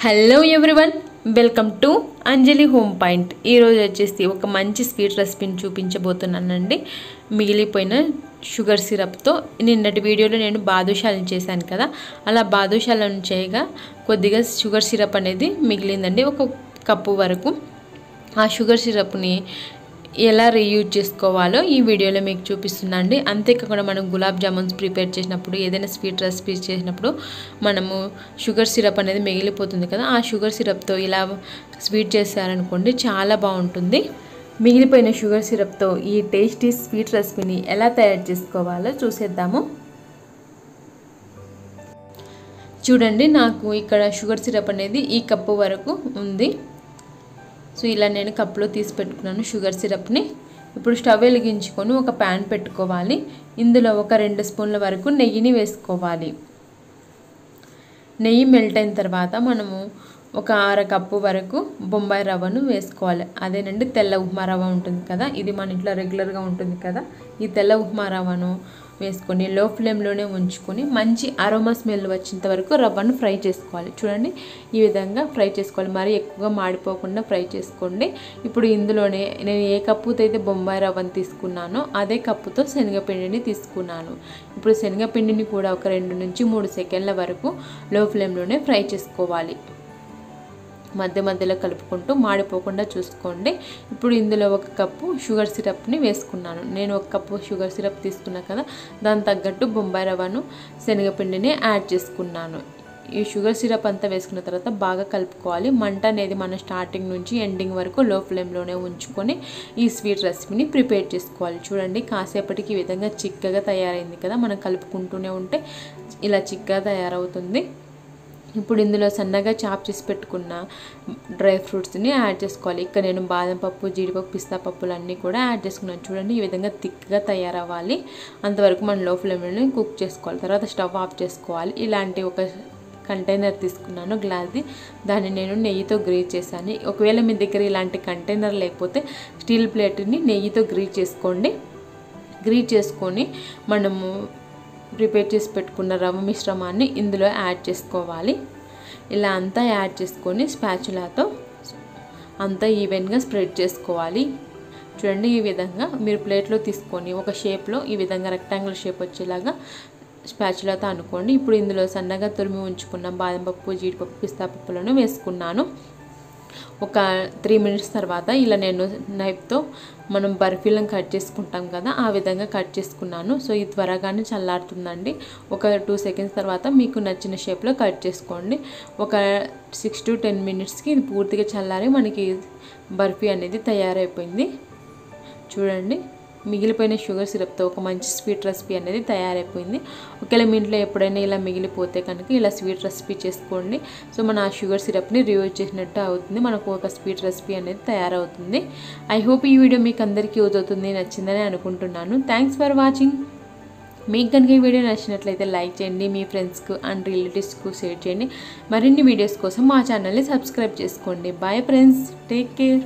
Hello everyone, welcome to Anjali home point. ఈరోజు వచ్చేసి ఒక మంచి స్వీట్ రెసిపీని చూపించబోతున్నానండి. మిగిలిపోయిన షుగర్ సిరప్తో నిన్నటి వీడియోలో నేను బాదుషాలను చేశాను కదా, అలా బాదుషాలను చేయగా కొద్దిగా షుగర్ సిరప్ అనేది మిగిలిందండి, ఒక కప్పు వరకు. ఆ షుగర్ సిరప్ని ఎలా రీయూజ్ చేసుకోవాలో ఈ వీడియోలో మీకు చూపిస్తున్నాండి. అంతేకాకుండా మనం గులాబ్ జామున్స్ ప్రిపేర్ చేసినప్పుడు, ఏదైనా స్వీట్ రెసిపీస్ చేసినప్పుడు మనము షుగర్ సిరప్ అనేది మిగిలిపోతుంది కదా, ఆ షుగర్ సిరప్తో ఇలా స్వీట్ చేశారనుకోండి చాలా బాగుంటుంది. మిగిలిపోయిన షుగర్ సిరప్తో ఈ టేస్టీ స్వీట్ రెసిపీని ఎలా తయారు చేసుకోవాలో చూసేద్దాము. చూడండి, నాకు ఇక్కడ షుగర్ సిరప్ అనేది ఈ కప్పు వరకు ఉంది. సో ఇలా నేను కప్పులో తీసి పెట్టుకున్నాను షుగర్ సిరప్ని. ఇప్పుడు స్టవ్ వెలిగించుకొని ఒక ప్యాన్ పెట్టుకోవాలి. ఇందులో ఒక 2 స్పూన్ల వరకు నెయ్యిని వేసుకోవాలి. నెయ్యి మెల్ట్ అయిన తర్వాత మనము ఒక 1/2 కప్పు వరకు బొంబాయి రవ్వను వేసుకోవాలి. అదేనండి తెల్ల ఉప్మా రవ్వ ఉంటుంది కదా, ఇది మన ఇంట్లో రెగ్యులర్గా ఉంటుంది కదా, ఈ తెల్ల ఉప్మా రవ్వను వేసుకొని లో ఫ్లేమ్లోనే ఉంచుకొని మంచి అరోమా స్మెల్ వచ్చేంత వరకు రవ్వను ఫ్రై చేసుకోవాలి. చూడండి, ఈ విధంగా ఫ్రై చేసుకోవాలి, మరీ ఎక్కువగా మాడిపోకుండా ఫ్రై చేసుకోండి. ఇప్పుడు ఇందులోనే నేను ఏ కప్పుతో అయితే బొంబాయి రవ్వను తీసుకున్నానో అదే కప్పుతో శనగపిండిని తీసుకున్నాను. ఇప్పుడు శనగపిండిని కూడా ఒక 2 నుంచి 3 సెకండ్ల వరకు లో ఫ్లేమ్లోనే ఫ్రై చేసుకోవాలి. మధ్య మధ్యలో కలుపుకుంటూ మాడిపోకుండా చూసుకోండి. ఇప్పుడు ఇందులో 1 కప్పు షుగర్ సిరప్ని వేసుకున్నాను. నేను 1 కప్పు షుగర్ సిరప్ తీసుకున్నా కదా, దాని తగ్గట్టు బొంబాయి రవ్వను శనగపిండిని యాడ్ చేసుకున్నాను. ఈ షుగర్ సిరప్ అంతా వేసుకున్న తర్వాత బాగా కలుపుకోవాలి. మంట అనేది మనం స్టార్టింగ్ నుంచి ఎండింగ్ వరకు లో ఫ్లేమ్లోనే ఉంచుకొని ఈ స్వీట్ రెసిపీని ప్రిపేర్ చేసుకోవాలి. చూడండి, కాసేపటికి ఈ విధంగా చిక్కగా తయారైంది కదా, మనం కలుపుకుంటూనే ఉంటే ఇలా చిక్కగా తయారవుతుంది. ఇప్పుడు ఇందులో సన్నగా చాప్ చేసి పెట్టుకున్న డ్రై ఫ్రూట్స్ని యాడ్ చేసుకోవాలి. ఇక్కడ నేను బాదం పప్పు, జీడిపప్పు, పిస్తా పప్పులు అన్నీ కూడా యాడ్ చేసుకున్నాను. చూడండి, ఈ విధంగా థిక్గా తయారవ్వాలి. అంతవరకు మనం లో ఫ్లేమ్లోనే కుక్ చేసుకోవాలి. తర్వాత స్టవ్ ఆఫ్ చేసుకోవాలి. ఇలాంటి ఒక కంటైనర్ తీసుకున్నాను గ్లాస్ది, దాన్ని నేను నెయ్యితో గ్రీజ్ చేశాను. ఒకవేళ మీ దగ్గర ఇలాంటి కంటైనర్ లేకపోతే స్టీల్ ప్లేట్ని నెయ్యితో గ్రీజ్ చేసుకోండి. గ్రీజ్ చేసుకొని మనము ప్రిపేర్ చేసి పెట్టుకున్న రవ్వ మిశ్రమాన్ని ఇందులో యాడ్ చేసుకోవాలి. ఇలా అంతా యాడ్ చేసుకొని స్పాచులాతో అంతా ఈవెన్గా స్ప్రెడ్ చేసుకోవాలి. చూడండి, ఈ విధంగా మీరు ప్లేట్లో తీసుకొని ఒక షేప్లో ఈ విధంగా రెక్టాంగిల్ షేప్ వచ్చేలాగా స్పాచులాతో అనుకోండి. ఇప్పుడు ఇందులో సన్నగా తురిమి ఉంచుకున్న బాదం పప్పు, జీడిపప్పు, పిస్తా పప్పులను వేసుకున్నాను. ఒక 3 మినిట్స్ తర్వాత ఇలా నేను నైఫ్తో మనం బర్ఫీలను కట్ చేసుకుంటాం కదా, ఆ విధంగా కట్ చేసుకున్నాను. సో ఇది త్వరగానే చల్లారుతుందండి. ఒక 2 సెకండ్స్ తర్వాత మీకు నచ్చిన షేప్లో కట్ చేసుకోండి. ఒక 6 to 10 మినిట్స్కి ఇది పూర్తిగా చల్లారి మనకి బర్ఫీ అనేది తయారైపోయింది. చూడండి, మిగిలిపోయిన షుగర్ సిరప్తో ఒక మంచి స్వీట్ రెసిపీ అనేది తయారైపోయింది. ఒకవేళ మీ ఇంట్లో ఎప్పుడైనా ఇలా మిగిలిపోతే కనుక ఇలా స్వీట్ రెసిపీ చేసుకోండి. సో మన ఆ షుగర్ సిరప్ని రీయూజ్ చేసినట్టు అవుతుంది, మనకు ఒక స్వీట్ రెసిపీ అనేది తయారవుతుంది. ఐ హోప్ ఈ వీడియో మీకు అందరికీ యూజ్ అవుతుంది, నచ్చిందని అనుకుంటున్నాను. Thanks for watching. మీకు కనుక ఈ వీడియో నచ్చినట్లయితే లైక్ చేయండి, మీ ఫ్రెండ్స్కు అండ్ రిలేటివ్స్కు షేర్ చేయండి. మరిన్ని వీడియోస్ కోసం మా ఛానల్ని సబ్స్క్రైబ్ చేసుకోండి. Bye friends, take care.